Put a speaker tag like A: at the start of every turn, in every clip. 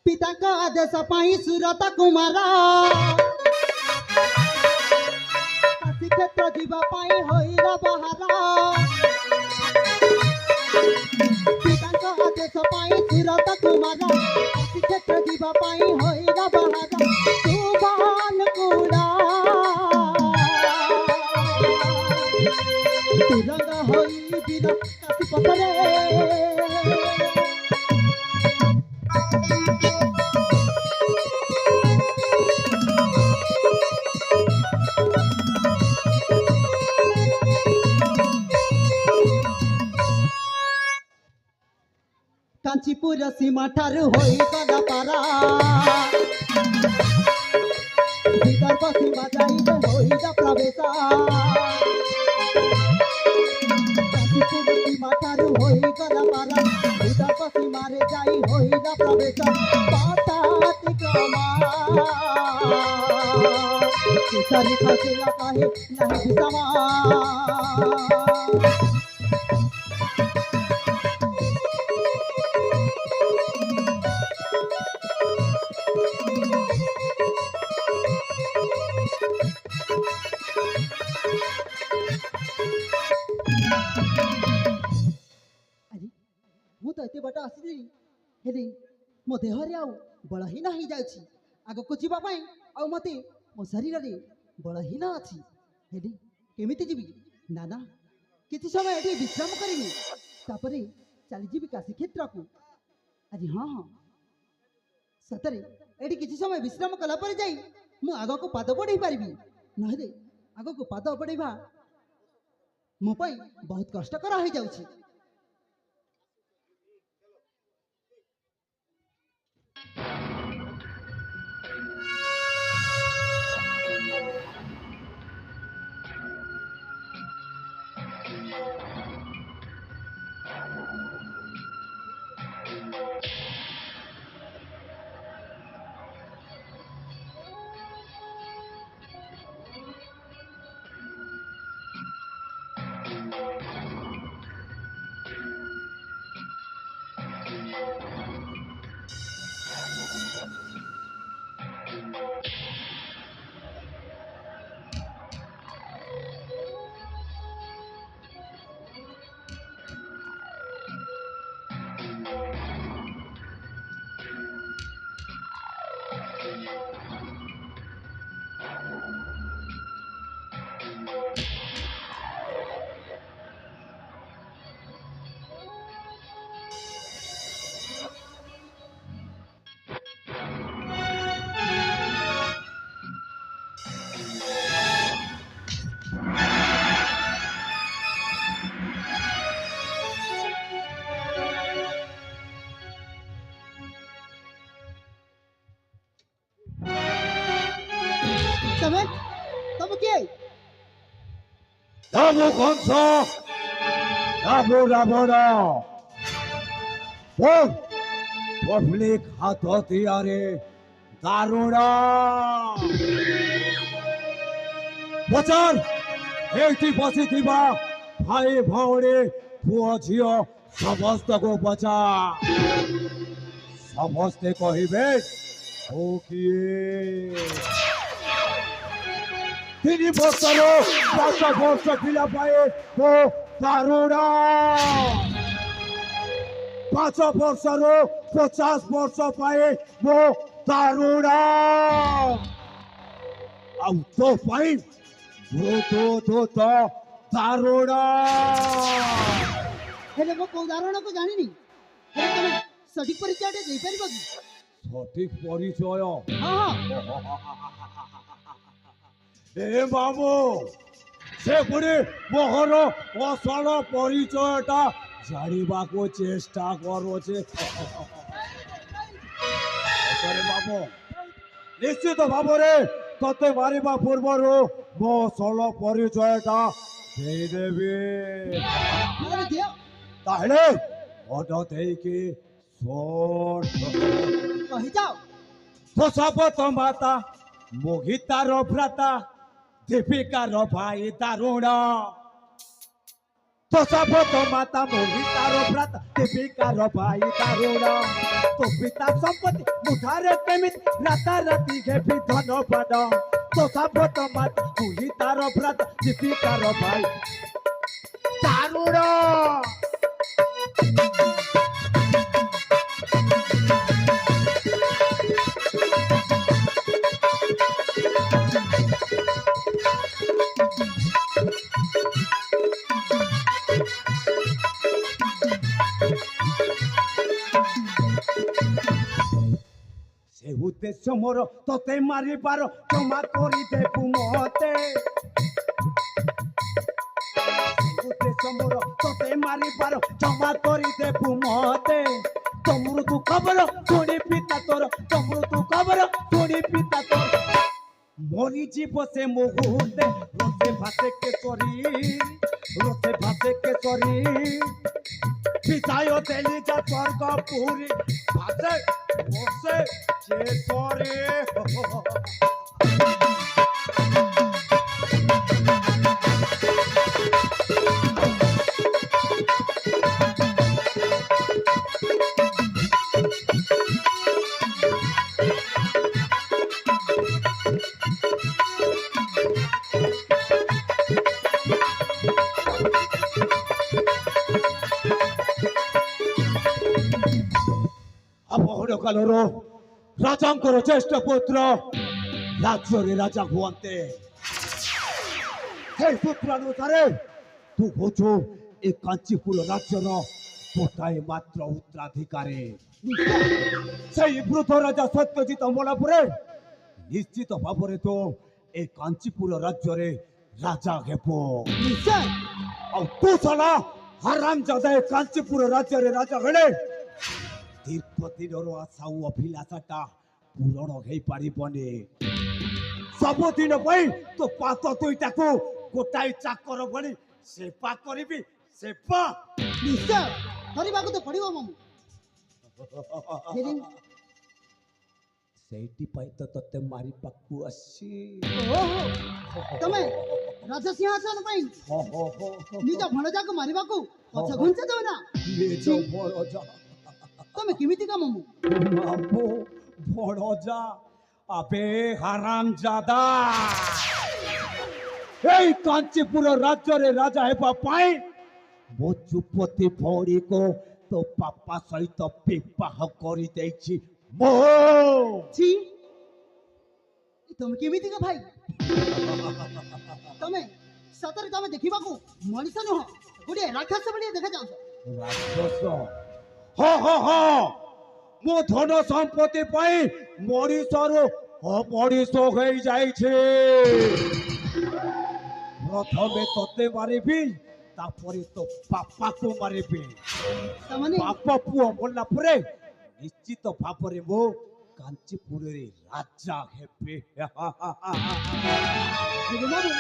A: पिता का आदेश पाई सुरत कुमार काशी क्षेत्र जीवा पाई होइरा बाहर पिता का आदेश पाई सुरत कुमार काशी क्षेत्र जीवा पाई होइरा बाहर तुबान कुड़ा तिरंगा होई बिना काशी पथरे कांचीपुर सीमा ठार होई गला पारा विदर्भ सीमा जाई होई दा प्रवेशा कांचीपुर सीमा ठार होई गला पारा विदर्भ सीमा रे जाई होई दा प्रवेशा पाताति क्रमा किसारी खासेला काहे नाही बिसावा एते बटा आसी हेले मो देहरे आउ बल ही ना ही जाउछि आगो को जीवा पई आ मते मो शरीर रे बल ही ना अछि हेले केमिति जीवी ना ना किछि समय एठी विश्राम करिनी तापरे चली जीवी काशी क्षेत्र को अरे हां हां सतरे एठी किछि समय विश्राम कला पर जाई मु आगो को पाद बढ़ई पारिबी नहले आगो को पाद बढ़ईबा मो पई बहुत कष्ट करा हो जाउछि
B: Tamu Konso, Tamu Ramona, Public Hatotiyare, Daruna, Bachar, Ekti Positiva, Bhai Bhaure, Puo Jio, Samasta ko bacha, Samaste kahibe, Okiye. তিনি বছরও ৫০ বর্ষ পিলা পায়ে ও দারুণা ৫ বর্ষরও ৫০ বর্ষ পায়ে ও দারুণা ଆଉ ତୋ ପାଇଁ ଭୂତ ଦାରୁଣା
A: ହେଲେ ମୁଁ କୋଉ ଦାରୁଣାକୁ ଜାଣିନି ହେଲେ ତମେ ସଠିକ ପରିଚୟଟେ ଦେଇପାରିବ କି
B: ସଠିକ ପରିଚୟ
A: ହଁ
B: ए बाबू से गुड़ी मोहर असल परिचयटा जानिबा को चेष्टा करो छे बाबू निश्चित भाव में तते मारिबा पूर्वर मो असल परिचयटा देदेबी ताहले ऑटो देकी सोट
A: कहि जाओ
B: तो सापत माता मोहितार भ्राता दीपिकार भाई दारुण तो सापत माता मोहि तारो व्रत दीपिकार भाई दारुण तो पिता संपत्ति मुठारे केमित राता राती घेपी धन पद तो सापत माता मोहि तारो व्रत दीपिकार भाई दारुण से उद्देश्य मोर तोते मारी पार क्षमा करी देबु मते उद्देश्य मोर तोते मारी पार क्षमा करी देबु मते तमरु तू खबर सुनी पिता तोर तमरु तू खबर सुनी पिता तोर मरी जीव से मुहूर्ते रोते भाते के सरी पितायो देली जा स्वर्ग पूरी भाते बसे जे सरे कालर राजांकर ज्येष्ठ पुत्र राज्य राजा हुअन्ते हे सूत्रानुसारे तू होचो ए कांचीपुर राज्यर गोटाए मात्र उत्तराधिकारी সেই বৃদ্ধ রাজা সত্যজিৎ মরা পরে নিশ্চিত ভাବରେ তো ଏ କାଞ୍ଚିପୁର ରାଜ୍ୟରେ ରାଜା ହେବ
A: ନିଶ୍ଚୟ।
B: ଆଉ ତୁ ସାଲା ହାରାମଜାଦା ଏ କାଞ୍ଚିପୁର ରାଜ୍ୟରେ ରାଜା ହେଲେ ଦୀର୍ଘ ଦିନର ଆଶା ଓ ଅଭିଳାଷାଟା ପୂରଣ ହେଇପାରିବନି ସବୁଦିନ ପାଇଁ ତୋ ପାଦ ଦୁଇଟାକୁ ଗୋଟାଏ ଚାକର ଭଳି ସେବା କରିବି ସେବା
A: ନିଶ୍ଚୟ କରିବାକୁ ତ ପଡ଼ିବ ମାମୁଁ।
B: ସେଇଥିପାଇଁ ତ ତତେ ମାରିବାକୁ ଆସି
A: ଓହୋ ତମେ ରାଜସିଂହାସନ ପାଇଁ ନିଜ ଭଣଜାକୁ ମାରିବାକୁ ପଛ ଘୁଞ୍ଚା ଦେବ ନା
B: ନିଜ ଭଣଜା
A: ତମେ କେମିତିକା ମାମୁଁ?
B: ମାମୁଁ ଭଣଜା ଆବେ ହାରାମଜାଦା এই কাঞ্চিপুর রাজ্যরে রাজা হেবা পাই ମୋ ଯୁବତୀ ଭଉଣୀକୁ ତୋ ବାପା ସହିତ ବିବାହ କରିଦେଇଛି ମୋ
A: छी ତମେ କେମିତିକା ଭାଇ? ତମେ ସତରେ ତମେ ଦେଖିବାକୁ ମଣିଷ ନୁହଁ ଗୋଟିଏ ରାକ୍ଷସ ଭଳି ଦେଖାଯାଉଛ।
B: ରାକ୍ଷସ ହଁ ହଁ ହଁ ମୋ ଧନ ସମ୍ପତ୍ତି ପାଇଁ ମଣିଷରୁ ଅମଣିଷ ହୋଇଯାଇଛି ପ୍ରଥମେ ତତେ ମାରିବି ତାପରେ ତୋ ବାପାକୁ ମାରିବି
A: ତାମାନେ
B: ବାପ ପୁଅ ମଲା ପରେ ନିଶ୍ଚିତ ଭାବରେ ମୁଁ କାଞ୍ଚିପୁରରେ ରାଜା ହେବି
A: ବାବୁ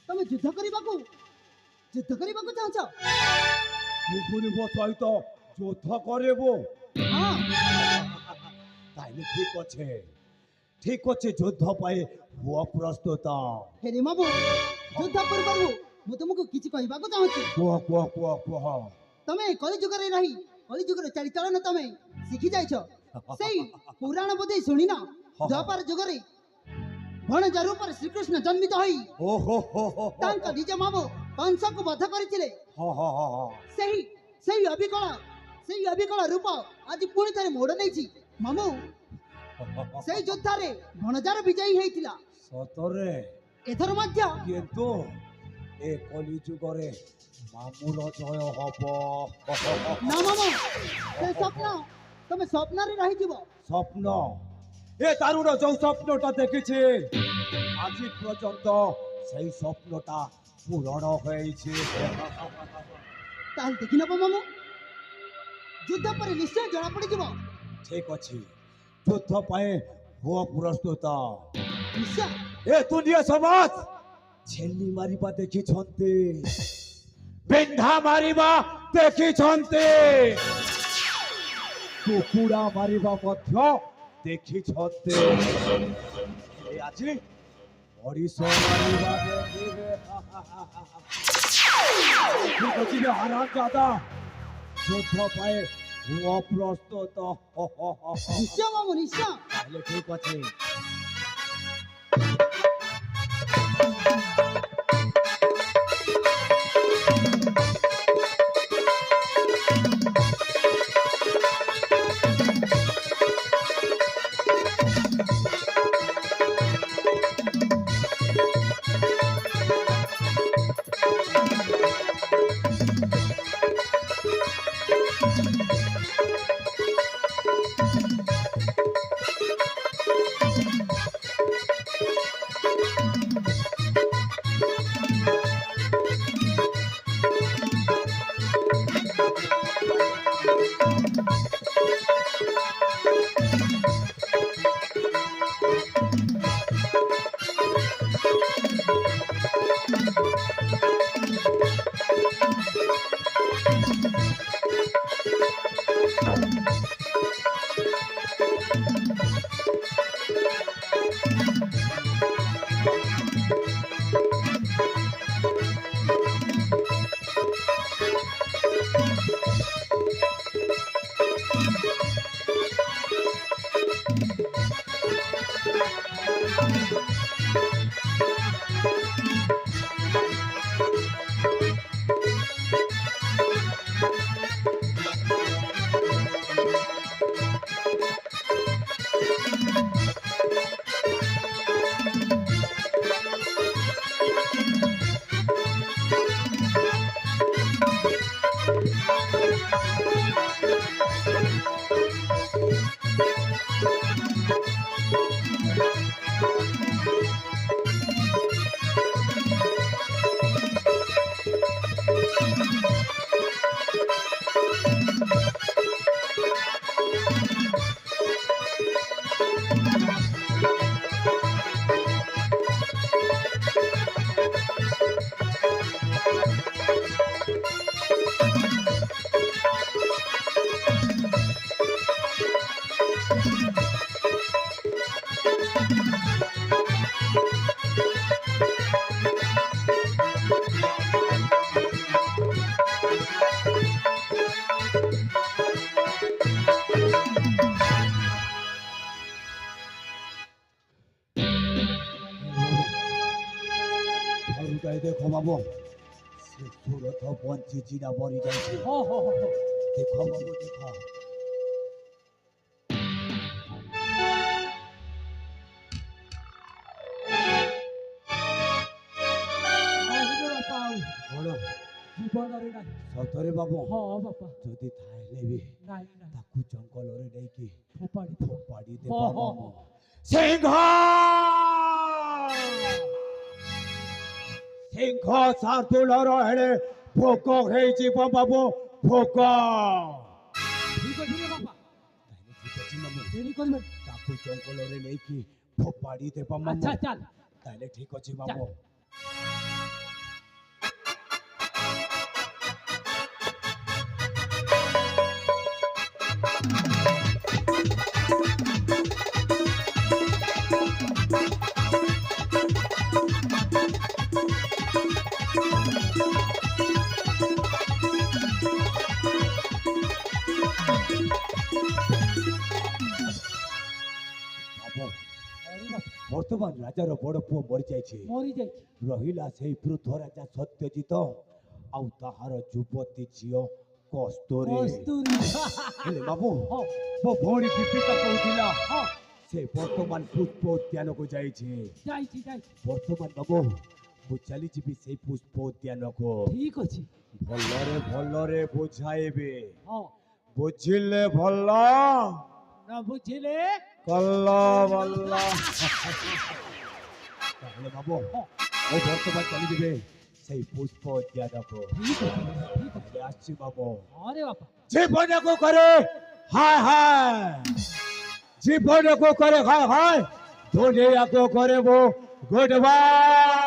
A: ତମେ ଯୁଦ୍ଧ କରିବାକୁ ଚାହୁଁଛ?
B: ତୁ ପୁଣି ମୋ ସହିତ ଯୁଦ୍ଧ କରିବୁ
A: ହଁ
B: ତାହେଲେ ଠିକ ଅଛି ଯୁଦ୍ଧ ପାଇଁ ହୁଅ ପ୍ରସ୍ତୁତ
A: ହେରେ ବାବୁ ଯୁଦ୍ଧ ପୂର୍ବରୁ ମୁଁ ତୁମକୁ କିଛି କହିବାକୁ ଚାହୁଁଛି।
B: କୁହ
A: ତମେ କଳିଯୁଗରେ ରହି କଳିଯୁଗର ଚାରିଚଳନ ତମେ ଶିଖି ଯାଇଛ। ସେଇ ପୁରାଣ ବୋଧେ ଶୁଣିନ ଦ୍ୱାପର ଯୁଗରେ ଭଣଜା ରୂପରେ ଶ୍ରୀକୃଷ୍ଣ ଜନ୍ମିତ ହୋଇ ତାଙ୍କ ନିଜ ମାମୁଁ କଂସକୁ ବଧ କରିଥିଲେ। ସେଇ ଅବିକଳ ରୂପ ଆଜି ପୁଣି ଥରେ ମୋଡ଼ ନେଇଛି ମାମୁଁ। ସେଇ ଯୁଦ୍ଧରେ ଭଣଜାର ବିଜୟୀ ହେଇଥିଲା
B: ସତରେ
A: ଏଥର ମଧ୍ୟ
B: କିନ୍ତୁ ଏ କଳିଯୁଗରେ ମାମୁର ଜୟ ହବ
A: ନା ମାମୁଁ ସେ ସ୍ୱପ୍ନ ତମେ ସ୍ୱପ୍ନରେ ରହିଯିବ।
B: ସ୍ୱପ୍ନ ଏ ଦାରୁଣ ଯୋଉ ସ୍ୱପ୍ନଟା ଦେଖିଛି ଆଜି ପର୍ଯ୍ୟନ୍ତ ସେଇ ସ୍ୱପ୍ନଟା ପୂରଣ ହୋଇଛି
A: ତାହେଲେ ଦେଖିନେବ ମାମୁଁ ଯୁଦ୍ଧ ପରେ ନିଶ୍ଚୟ ଜଣା ପଡ଼ିଯିବ।
B: ଠିକ ଅଛି ଯୁଦ୍ଧ ପାଇଁ ହୁଅ ପ୍ରସ୍ତୁତ
A: ନିଶ୍ଚୟ
B: ଏ ଦୁନିଆ ସମାଜ ଛେଲି ମାରିବା ଦେଖିଛନ୍ତି ବେଣ୍ଢା ମାରିବା ଦେଖିଛନ୍ତି କୁକୁଡ଼ା ମାରିବା ମଧ୍ୟ ଦେଖିଛନ୍ତି ଆଜି ମଣିଷ ମାରିବା ଦେଖିବେ ঠিক ଅଛି ରେ ହାରାମ ଜାଦା ଯୁଦ୍ଧ ପାଇଁ ମୁଁ ଅପ୍ରସ୍ତୁତ
A: ନିଶ୍ଚୟ ମାମୁଁ ନିଶ୍ଚୟ।
B: ତାହେଲେ ଠିକ ଅଛି ଦେଖ ବାବୁ ସେ ସୁରଥ ବଞ୍ଚିଛି ନା ମରିଯାଇଛି ଦେଖ ବାବୁ ଦେଖ କଣ
C: ଜୀବନରେ ନାହିଁ।
B: ସତରେ ବାବୁ
C: ହଁ ବାପା
B: ଯଦି ଥାଇଲେ ବି
C: ନାଇଁ ନାଇଁ
B: ତାକୁ ଜଙ୍ଗଲରେ ନେଇକି
C: ଫୋପାଡ଼ି
B: ଫୋପାଡ଼ି
C: ହଁ,
B: ଦେବା
C: ହଁ,
B: ବାବୁ
C: ହଁ।
B: ସିଂହ ସିଂହ ସାର୍ଥୁଲର ହେଳେ ଭୋକ ହେଇଯିବ ବାବୁ ଭୋକ
C: ଠିକ ଅଛି ରେ ବାପା
B: ତାହେଲେ ଠିକ ଅଛି ମାମୁ
C: ଡେରି କରିବେ
B: ତାକୁ ଜଙ୍ଗଲରେ ନେଇକି ଫୋପାଡ଼ି ଦେବା ମାମୁ
C: ଆଚ୍ଛା ଚାଲ
B: ତାହେଲେ ଠିକ ଅଛି ମାମୁ ବାବୁ
C: ଆରେ ବାପା
B: ବର୍ତ୍ତମାନ ରାଜାର ବଡ଼ ପୁଅ ମରିଯାଇଛି
C: ମରିଯାଇଛି
B: ରହିଲା ସେଇ ବୃଦ୍ଧ ରାଜା ସତ୍ୟଜିତ ଆଉ ତାହାର ଯୁବତୀ ଝିଅ କସ୍ତୁରୀ
C: କସ୍ତୁରୀ
B: ହେଲେ ବାବୁ
C: ହଁ
B: ମୋ ଭଉଣୀ ଦୀପିକା କହୁଥିଲା
C: ହଁ
B: ସେ ବର୍ତ୍ତମାନ ପୁଷ୍ପ ଉଦ୍ୟାନକୁ ଯାଇଛି
C: ଯାଇଛି ଯାଇଛି
B: ବର୍ତ୍ତମାନ ବାବୁ ମୁଁ ଚାଲିଯିବି ସେଇ ପୁଷ୍ପ ଉଦ୍ୟାନକୁ
C: ଠିକ ଅଛି
B: ଭଲରେ ବୁଝାଇବି
C: ହଁ
B: ବୁଝିଲେ ଭଲ
C: ନା ବୁଝିଲେ
B: କଲ ଭଲ ତାହେଲେ ବାବୁ
C: ହଁ
B: ମୁଁ ବର୍ତ୍ତମାନ ଚାଲିଯିବି ସେଇ ପୁଷ୍ପ ଉଦ୍ୟାନକୁ
C: ଠିକ ଅଛି ଠିକ ଅଛି
B: ତାହେଲେ ଆସିଛି ବାବୁ
C: ଆରେ ବାପା
B: জীবনকো করে হায় হায় জীবনকো করে হায় হায় দুনিয়াকো করে গুড বাই